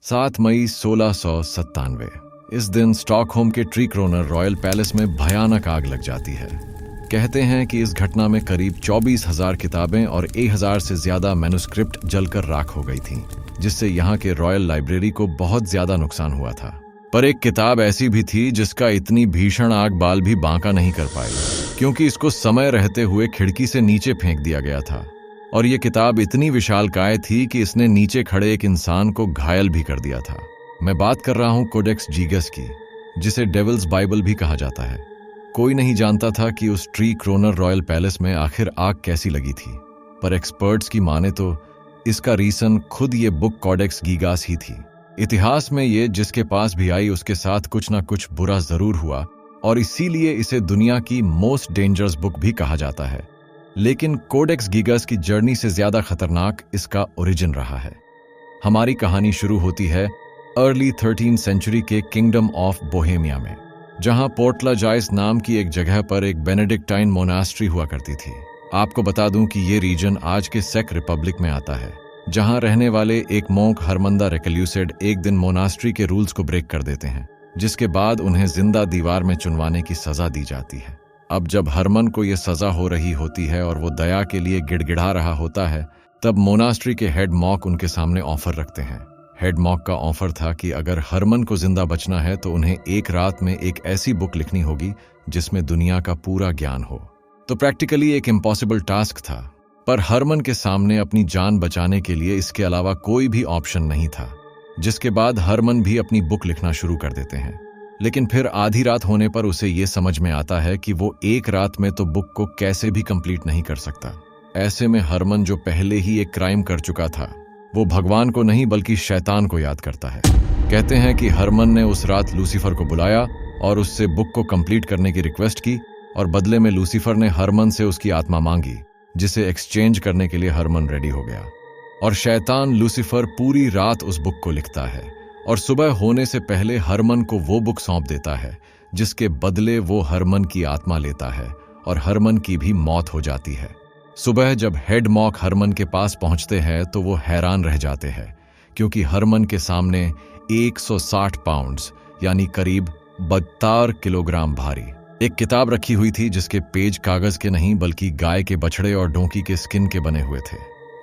7 मई 1697। इस दिन स्टॉकहोम के ट्री क्रोनर रॉयल पैलेस में भयानक आग लग जाती है। कहते हैं कि इस घटना में करीब 24,000 किताबें और 1,000 से ज्यादा मैन्युस्क्रिप्ट जलकर राख हो गई थीं, जिससे यहाँ के रॉयल लाइब्रेरी को बहुत ज्यादा नुकसान हुआ था। पर एक किताब ऐसी भी थी जिसका इतनी भीषण आग बाल भी बांका नहीं कर पाई, क्योंकि इसको समय रहते हुए खिड़की से नीचे फेंक दिया गया था। और ये किताब इतनी विशालकाय थी कि इसने नीचे खड़े एक इंसान को घायल भी कर दिया था। मैं बात कर रहा हूँ कोडेक्स जीगस की, जिसे डेविल्स बाइबल भी कहा जाता है। कोई नहीं जानता था कि उस ट्री क्रोनर रॉयल पैलेस में आखिर आग कैसी लगी थी, पर एक्सपर्ट्स की माने तो इसका रीजन खुद ये बुक कोडेक्स गीगास ही थी। इतिहास में ये जिसके पास भी आई उसके साथ कुछ ना कुछ बुरा जरूर हुआ, और इसीलिए इसे दुनिया की मोस्ट डेंजरस बुक भी कहा जाता है। लेकिन कोडेक्स गीगास की जर्नी से ज्यादा खतरनाक इसका ओरिजिन रहा है। हमारी कहानी शुरू होती है अर्ली 13th सेंचुरी के किंगडम ऑफ बोहेमिया में, जहां पोर्टलाजाइस नाम की एक जगह पर एक बेनेडिक्टाइन मोनास्ट्री हुआ करती थी। आपको बता दूं कि ये रीजन आज के सेक रिपब्लिक में आता है, जहां रहने वाले एक मोंक हरमंदा रेकल्यूसेड एक दिन मोनास्ट्री के रूल्स को ब्रेक कर देते हैं, जिसके बाद उन्हें जिंदा दीवार में चुनवाने की सजा दी जाती है। अब जब हरमन को यह सजा हो रही होती है और वो दया के लिए गिड़गिड़ा रहा होता है, तब मोनास्ट्री के हेड मॉक उनके सामने ऑफर रखते हैं। हेड मॉक का ऑफर था कि अगर हरमन को जिंदा बचना है तो उन्हें एक रात में एक ऐसी बुक लिखनी होगी जिसमें दुनिया का पूरा ज्ञान हो। तो प्रैक्टिकली एक इम्पॉसिबल टास्क था, पर हरमन के सामने अपनी जान बचाने के लिए इसके अलावा कोई भी ऑप्शन नहीं था। जिसके बाद हरमन भी अपनी बुक लिखना शुरू कर देते हैं। लेकिन फिर आधी रात होने पर उसे ये समझ में आता है कि वो एक रात में तो बुक को कैसे भी कंप्लीट नहीं कर सकता। ऐसे में हरमन, जो पहले ही एक क्राइम कर चुका था, वो भगवान को नहीं बल्कि शैतान को याद करता है। कहते हैं कि हरमन ने उस रात लूसीफर को बुलाया और उससे बुक को कंप्लीट करने की रिक्वेस्ट की, और बदले में लूसीफर ने हरमन से उसकी आत्मा मांगी, जिसे एक्सचेंज करने के लिए हरमन रेडी हो गया। और शैतान लूसीफर पूरी रात उस बुक को लिखता है, और सुबह होने से पहले हरमन को वो बुक सौंप देता है, जिसके बदले वो हरमन की आत्मा लेता है और हरमन की भी मौत हो जाती है। सुबह जब हेड मॉक हरमन के पास पहुंचते हैं तो वो हैरान रह जाते हैं, क्योंकि हरमन के सामने 160 पाउंड्स यानी करीब 72 किलोग्राम भारी एक किताब रखी हुई थी, जिसके पेज कागज के नहीं बल्कि गाय के बछड़े और डोंकी के स्किन के बने हुए थे।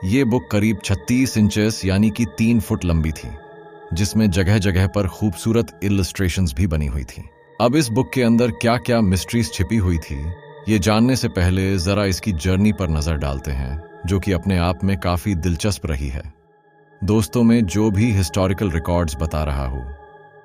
ये बुक करीब 36 इंचेस यानी कि 3 फुट लंबी थी, जिसमें जगह जगह पर खूबसूरत इलस्ट्रेशंस भी बनी हुई थी। अब इस बुक के अंदर क्या क्या मिस्ट्रीज छिपी हुई थी, ये जानने से पहले जरा इसकी जर्नी पर नजर डालते हैं, जो कि अपने आप में काफी दिलचस्प रही है। दोस्तों, में जो भी हिस्टोरिकल रिकॉर्ड्स बता रहा हूं,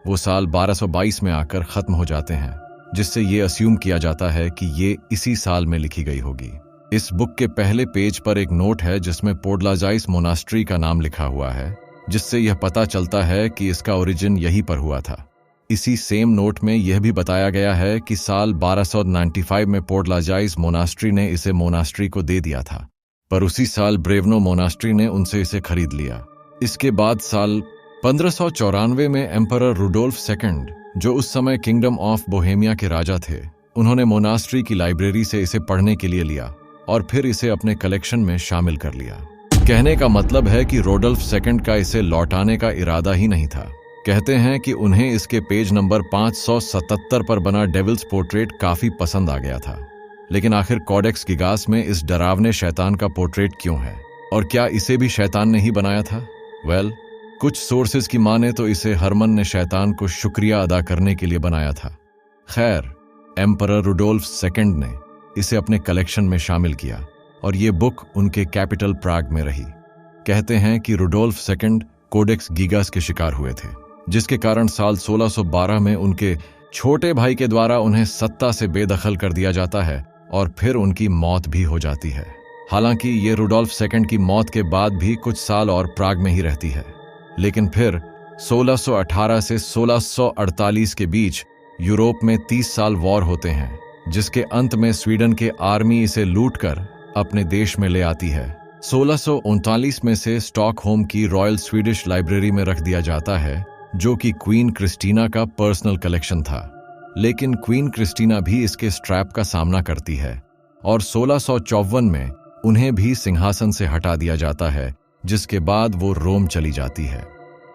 वो साल 1222 में आकर खत्म हो जाते हैं, जिससे ये अस्यूम किया जाता है कि ये इसी साल में लिखी गई होगी। इस बुक के पहले पेज पर एक नोट है जिसमें पोर्टलाजाइस मोनास्ट्री का नाम लिखा हुआ है, जिससे यह पता चलता है कि इसका ओरिजिन यहीं पर हुआ था। इसी सेम नोट में यह भी बताया गया है कि साल 1295 में पोर्टलाजाइस मोनास्ट्री ने इसे मोनास्ट्री को दे दिया था, पर उसी साल ब्रेवनो मोनास्ट्री ने उनसे इसे खरीद लिया। इसके बाद साल 1594 में एम्परर रुडोल्फ सेकंड, जो उस समय किंगडम ऑफ बोहेमिया के राजा थे, उन्होंने मोनास्ट्री की लाइब्रेरी से इसे पढ़ने के लिए लिया और फिर इसे अपने कलेक्शन में शामिल कर लिया। कहने का मतलब है कि रोडोल्फ सेकंड का इसे लौटाने का इरादा ही नहीं था। कहते हैं कि उन्हें इसके पेज नंबर 577 पर बना डेविल्स पोर्ट्रेट काफी पसंद आ गया था। लेकिन आखिर कोडेक्स गीगास में इस डरावने शैतान का पोर्ट्रेट क्यों है, और क्या इसे भी शैतान ने ही बनाया था? कुछ सोर्सेज की माने तो इसे हरमन ने शैतान को शुक्रिया अदा करने के लिए बनाया था। खैर, एम्परर रुडोल्फ सेकंड ने इसे अपने कलेक्शन में शामिल किया और ये बुक उनके कैपिटल प्राग में रही। कहते हैं कि रुडोल्फ सेकंड कोडेक्स गीगास के शिकार हुए थे, जिसके कारण साल 1612 में उनके छोटे भाई के द्वारा उन्हें सत्ता से बेदखल कर दिया जाता है और फिर उनकी मौत भी हो जाती है। हालांकि ये रुडोल्फ सेकंड की मौत के बाद भी कुछ साल और प्राग में ही रहती है, लेकिन फिर 1618 से 1648 के बीच यूरोप में 30 साल वॉर होते हैं, जिसके अंत में स्वीडन के आर्मी इसे लूटकर अपने देश में ले आती है। 1639 में से स्टॉकहोम की रॉयल स्वीडिश लाइब्रेरी में रख दिया जाता है, जो कि क्वीन क्रिस्टीना का पर्सनल कलेक्शन था। लेकिन क्वीन क्रिस्टीना भी इसके स्ट्रैप का सामना करती है और 1654 में उन्हें भी सिंहासन से हटा दिया जाता है, जिसके बाद वो रोम चली जाती है।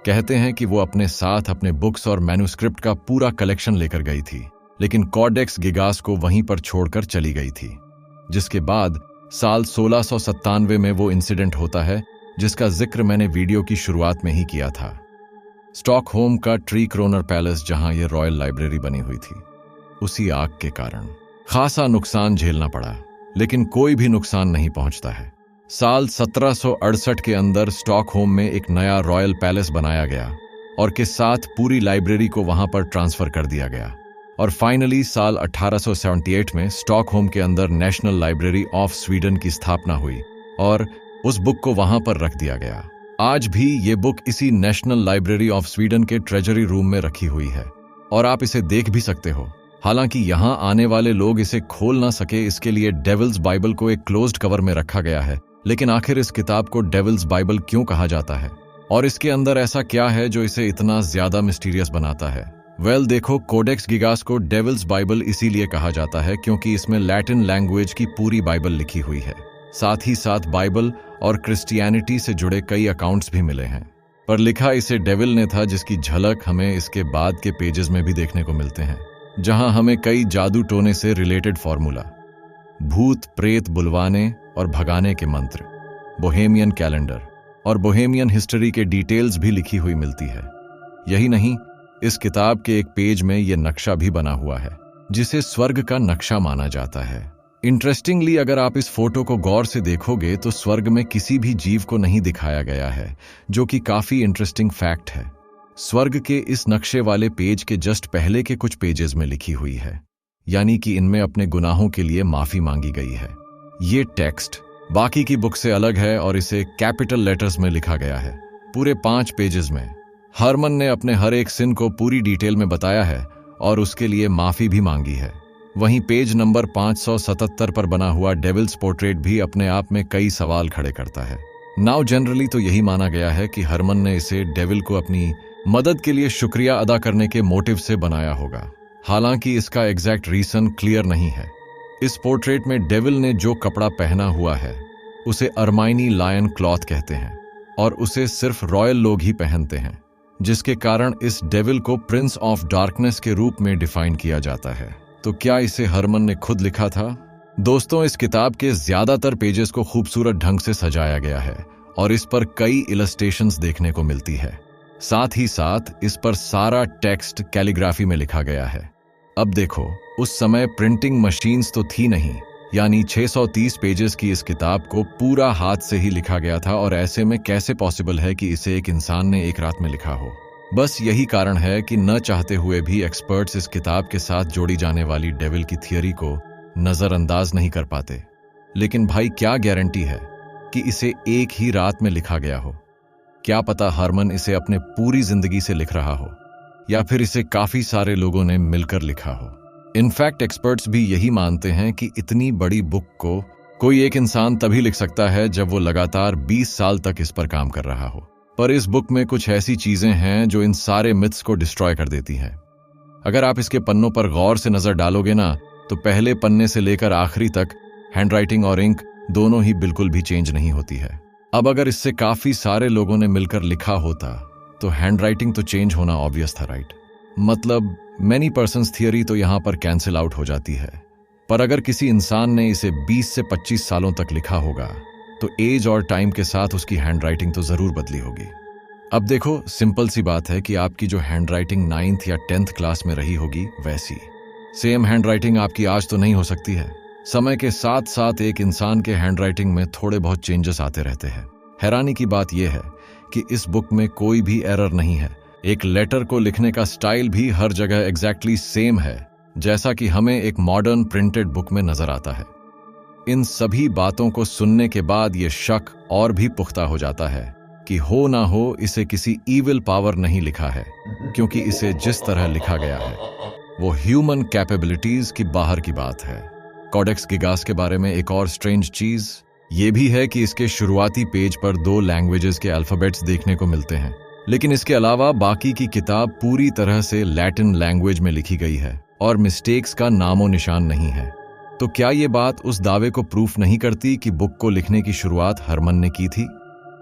कहते हैं कि वो अपने साथ अपने बुक्स और मैन्युस्क्रिप्ट का पूरा कलेक्शन लेकर गई थी, लेकिन कोडेक्स गिगास को वहीं पर छोड़कर चली गई थी। जिसके बाद साल 1697 में वो इंसिडेंट होता है जिसका जिक्र मैंने वीडियो की शुरुआत में ही किया था। स्टॉकहोम का ट्री क्रोनर पैलेस, जहां ये रॉयल लाइब्रेरी बनी हुई थी, उसी आग के कारण खासा नुकसान झेलना पड़ा, लेकिन कोई भी नुकसान नहीं पहुंचता है। साल 1768 के अंदर स्टॉकहोम में एक नया रॉयल पैलेस बनाया गया और के साथ पूरी लाइब्रेरी को वहां पर ट्रांसफर कर दिया गया। और फाइनली साल 1878 में स्टॉकहोम के अंदर नेशनल लाइब्रेरी ऑफ स्वीडन की स्थापना हुई और उस बुक को वहां पर रख दिया गया। आज भी ये बुक इसी नेशनल लाइब्रेरी ऑफ स्वीडन के ट्रेजरी रूम में रखी हुई है और आप इसे देख भी सकते हो। हालांकि यहां आने वाले लोग इसे खोल ना सके, इसके लिए डेविल्स बाइबल को एक क्लोज्ड कवर में रखा गया है। लेकिन आखिर इस किताब को डेविल्स बाइबल क्यों कहा जाता है और इसके अंदर ऐसा क्या है जो इसे इतना ज्यादा मिस्टीरियस बनाता है? वेल, देखो, कोडेक्स गिगास को डेविल्स बाइबल इसीलिए कहा जाता है क्योंकि इसमें लैटिन लैंग्वेज की पूरी बाइबल लिखी हुई है। साथ ही साथ बाइबल और क्रिश्चियनिटी से जुड़े कई अकाउंट्स भी मिले हैं, पर लिखा इसे डेविल ने था, जिसकी झलक हमें इसके बाद के पेजेस में भी देखने को मिलते हैं, जहां हमें कई जादू टोने से रिलेटेड फॉर्मूला, भूत प्रेत बुलवाने और भगाने के मंत्र, बोहेमियन कैलेंडर और बोहेमियन हिस्ट्री के डिटेल्स भी लिखी हुई मिलती है। यही नहीं, इस किताब के एक पेज में यह नक्शा भी बना हुआ है जिसे स्वर्ग का नक्शा माना जाता है। इंटरेस्टिंगली, अगर आप इस फोटो को गौर से देखोगे तो स्वर्ग में किसी भी जीव को नहीं दिखाया गया है, जो कि काफी इंटरेस्टिंग फैक्ट है। स्वर्ग के इस नक्शे वाले पेज के जस्ट पहले के कुछ पेजेस में लिखी हुई है, यानी कि इनमें अपने गुनाहों के लिए माफी मांगी गई है। ये टेक्स्ट बाकी की बुक से अलग है और इसे कैपिटल लेटर्स में लिखा गया है, पूरे 5 पेजेस में। हरमन ने अपने हर एक सिन को पूरी डिटेल में बताया है और उसके लिए माफी भी मांगी है। वहीं पेज नंबर 577 पर बना हुआ डेविल्स पोर्ट्रेट भी अपने आप में कई सवाल खड़े करता है। नाउ जनरली तो यही माना गया है कि हरमन ने इसे डेविल को अपनी मदद के लिए शुक्रिया अदा करने के मोटिव से बनाया होगा। हालांकि इसका एग्जैक्ट रीजन क्लियर नहीं है। इस पोर्ट्रेट में डेविल ने जो कपड़ा पहना हुआ है उसे अर्माइनी लायन क्लॉथ कहते हैं और उसे सिर्फ रॉयल लोग ही पहनते हैं, जिसके कारण इस डेविल को प्रिंस ऑफ डार्कनेस के रूप में डिफाइन किया जाता है। तो क्या इसे हरमन ने खुद लिखा था? दोस्तों, इस किताब के ज्यादातर पेजेस को खूबसूरत ढंग से सजाया गया है और इस पर कई इलस्ट्रेशंस देखने को मिलती है। साथ ही साथ इस पर सारा टेक्स्ट कैलीग्राफी में लिखा गया है। अब देखो, उस समय प्रिंटिंग मशीन्स तो थी नहीं, यानी 630 पेजेस की इस किताब को पूरा हाथ से ही लिखा गया था और ऐसे में कैसे पॉसिबल है कि इसे एक इंसान ने एक रात में लिखा हो? बस यही कारण है कि न चाहते हुए भी एक्सपर्ट्स इस किताब के साथ जोड़ी जाने वाली डेविल की थियरी को नजरअंदाज नहीं कर पाते। लेकिन भाई, क्या गारंटी है कि इसे एक ही रात में लिखा गया हो? क्या पता हरमन इसे अपने पूरी जिंदगी से लिख रहा हो या फिर इसे काफी सारे लोगों ने मिलकर लिखा हो। इनफैक्ट एक्सपर्ट्स भी यही मानते हैं कि इतनी बड़ी बुक को कोई एक इंसान तभी लिख सकता है जब वो लगातार 20 साल तक इस पर काम कर रहा हो। पर इस बुक में कुछ ऐसी चीजें हैं जो इन सारे मिथ्स को डिस्ट्रॉय कर देती हैं। अगर आप इसके पन्नों पर गौर से नजर डालोगे ना, तो पहले पन्ने से लेकर आखिरी तक हैंडराइटिंग और इंक दोनों ही बिल्कुल भी चेंज नहीं होती है। अब अगर इससे काफी सारे लोगों ने मिलकर लिखा होता तो हैंडराइटिंग तो चेंज होना ऑब्वियस था, राइट? मतलब मैनी पर्सन्स थियरी तो यहां पर कैंसिल आउट हो जाती है। पर अगर किसी इंसान ने इसे 20 से 25 सालों तक लिखा होगा तो एज और टाइम के साथ उसकी हैंडराइटिंग तो जरूर बदली होगी। अब देखो, सिंपल सी बात है कि आपकी जो हैंडराइटिंग 9th या 10th क्लास में रही होगी, वैसी सेम हैंडराइटिंग आपकी आज तो नहीं हो सकती है। समय के साथ साथ एक इंसान के हैंडराइटिंग में थोड़े बहुत चेंजेस आते रहते हैं। हैरानी की बात यह है कि इस बुक में कोई भी एरर नहीं है। एक लेटर को लिखने का स्टाइल भी हर जगह एग्जैक्टली सेम है, जैसा कि हमें एक मॉडर्न प्रिंटेड बुक में नजर आता है। इन सभी बातों को सुनने के बाद यह शक और भी पुख्ता हो जाता है कि हो ना हो इसे किसी ईविल पावर नहीं लिखा है, क्योंकि इसे जिस तरह लिखा गया है वो ह्यूमन कैपेबिलिटीज की बाहर की बात है। कोडेक्स गिगास के बारे में एक और स्ट्रेंज चीज ये भी है कि इसके शुरुआती पेज पर 2 लैंग्वेजेस के अल्फाबेट्स देखने को मिलते हैं, लेकिन इसके अलावा बाकी की किताब पूरी तरह से लैटिन लैंग्वेज में लिखी गई है और मिस्टेक्स का नामो निशान नहीं है। तो क्या ये बात उस दावे को प्रूफ नहीं करती कि बुक को लिखने की शुरुआत हरमन ने की थी?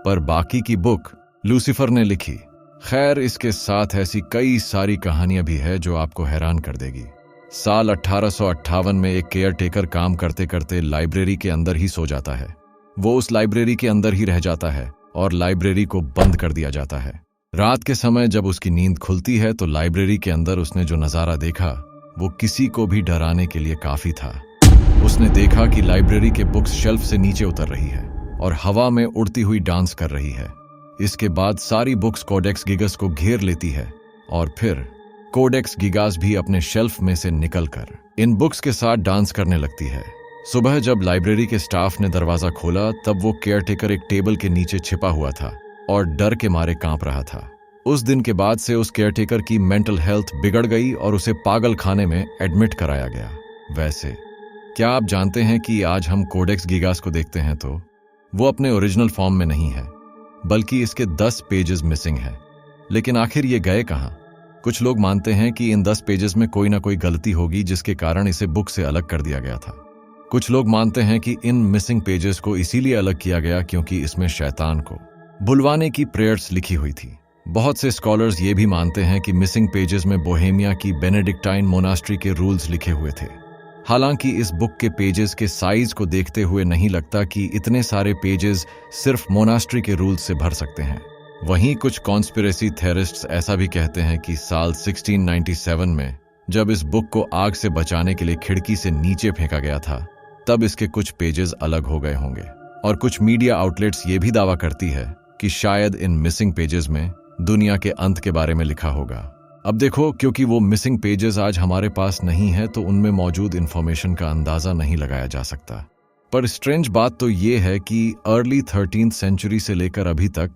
पर बाकी की बुक लूसीफर ने लिखी, खैर, इसके साथ ऐसी कई सारी कहानियां भी है जो आपको हैरान कर देगी। साल 1858 में एक केयर टेकर काम करते करते लाइब्रेरी के अंदर ही सो जाता है। वो उस लाइब्रेरी के अंदर ही रह जाता है और लाइब्रेरी को बंद कर दिया जाता है। रात के समय जब उसकी नींद खुलती है तो लाइब्रेरी के अंदर उसने जो नजारा देखा वो किसी को भी डराने के लिए काफी था। उसने देखा कि लाइब्रेरी के बुक्स शेल्फ से नीचे उतर रही है और हवा में उड़ती हुई डांस कर रही है। इसके बाद सारी बुक्स कोडेक्स गिगस को घेर लेती है और फिर कोडेक्स गिगास भी अपने शेल्फ में से निकलकर इन बुक्स के साथ डांस करने लगती है। सुबह जब लाइब्रेरी के स्टाफ ने दरवाजा खोला तब वो केयरटेकर एक टेबल के नीचे छिपा हुआ था और डर के मारे कांप रहा था। उस दिन के बाद से उस केयरटेकर की मेंटल हेल्थ बिगड़ गई और उसे पागल खाने में एडमिट कराया गया। वैसे क्या आप जानते हैं कि आज हम कोडेक्स गिगास को देखते हैं तो वो अपने ओरिजिनल फॉर्म में नहीं है, बल्कि इसके 10 पेजेस मिसिंग हैं। लेकिन आखिर ये गए कहाँ? कुछ लोग मानते हैं कि इन 10 पेजेस में कोई ना कोई गलती होगी जिसके कारण इसे बुक से अलग कर दिया गया था। कुछ लोग मानते हैं कि इन मिसिंग पेजेस को इसीलिए अलग किया गया क्योंकि इसमें शैतान को बुलवाने की प्रेयर्स लिखी हुई थी। बहुत से स्कॉलर्स ये भी मानते हैं कि मिसिंग पेजेस में बोहेमिया की बेनेडिक्टाइन मोनास्ट्री के रूल्स लिखे हुए थे। हालांकि इस बुक के पेजेस के साइज को देखते हुए नहीं लगता कि इतने सारे पेजेस सिर्फ मोनास्ट्री के रूल्स से भर सकते हैं। वहीं कुछ कॉन्स्पिरेसी थेरिस्ट्स ऐसा भी कहते हैं कि साल 1697 में जब इस बुक को आग से बचाने के लिए खिड़की से नीचे फेंका गया था तब इसके कुछ पेजेस अलग हो गए होंगे। और कुछ मीडिया आउटलेट्स ये भी दावा करती है कि शायद इन मिसिंग पेजेस में दुनिया के अंत के बारे में लिखा होगा। अब देखो, क्योंकि वो मिसिंग पेजेस आज हमारे पास नहीं है तो उनमें मौजूद इंफॉर्मेशन का अंदाजा नहीं लगाया जा सकता। पर स्ट्रेंज बात तो ये है कि अर्ली 13th सेंचुरी से लेकर अभी तक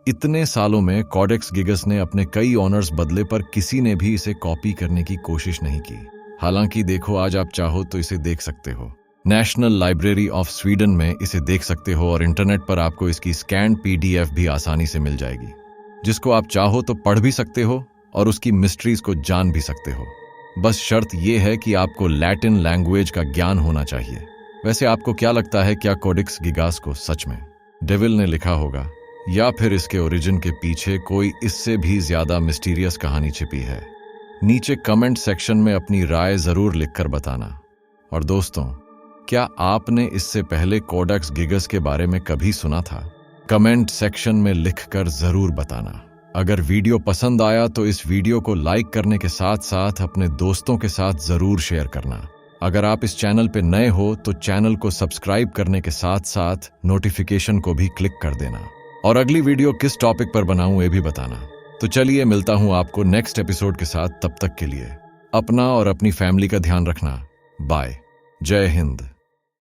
इतने सालों में कोडेक्स गिगस ने अपने कई ऑनर्स बदले पर किसी ने भी इसे कॉपी करने की कोशिश नहीं की। हालांकि देखो, आज आप चाहो तो इसे देख सकते हो। नेशनल लाइब्रेरी ऑफ स्वीडन में इसे देख सकते हो और इंटरनेट पर आपको इसकी स्कैन्ड PDF भी आसानी से मिल जाएगी, जिसको आप चाहो तो पढ़ भी सकते हो और उसकी मिस्ट्रीज को जान भी सकते हो। बस शर्त यह है कि आपको लैटिन लैंग्वेज का ज्ञान होना चाहिए। वैसे आपको क्या लगता है, क्या कोडेक्स गिगास को सच में डेविल ने लिखा होगा या फिर इसके ओरिजिन के पीछे कोई इससे भी ज्यादा मिस्टीरियस कहानी छिपी है? नीचे कमेंट सेक्शन में अपनी राय जरूर लिखकर बताना। और दोस्तों, क्या आपने इससे पहले कोडेक्स गिगस के बारे में कभी सुना था? कमेंट सेक्शन में लिखकर जरूर बताना। अगर वीडियो पसंद आया तो इस वीडियो को लाइक करने के साथ साथ अपने दोस्तों के साथ जरूर शेयर करना। अगर आप इस चैनल पे नए हो तो चैनल को सब्सक्राइब करने के साथ साथ नोटिफिकेशन को भी क्लिक कर देना। और अगली वीडियो किस टॉपिक पर बनाऊं ये भी बताना। तो चलिए, मिलता हूं आपको नेक्स्ट एपिसोड के साथ। तब तक के लिए अपना और अपनी फैमिली का ध्यान रखना। बाय। जय हिंद।